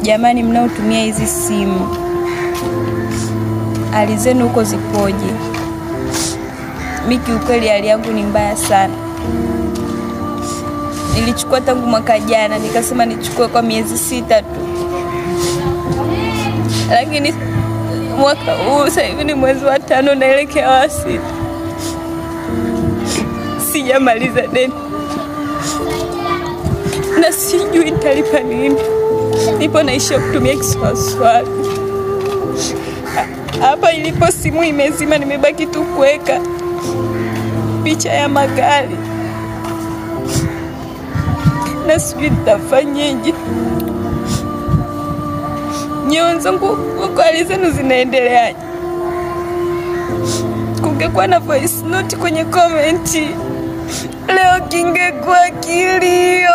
Jamani mnaotumia hizi simu, hali zenu huko zipoje? Mimi kiukweli hali yangu ni mbaya sana. Nilichukua tangu mwaka jana, nikasema nichukue kwa miezi 6 tu. Lakini mwaka huu sasa hivi ni mwezi wa 5 naelekea wa 6. Sijamaliza deni. Na sijui nitalipa nini. Nipo naishia kutumia kiswaswali. Hapa ilipo simu imezima, nimebaki tu kuweka picha ya magari. Na sijui nitafanyeje. Nyoyo zangu huko hali zenu zinaendeleaje? Kungekuwa na voice note kwenye comment, leo kingekuwa kilio.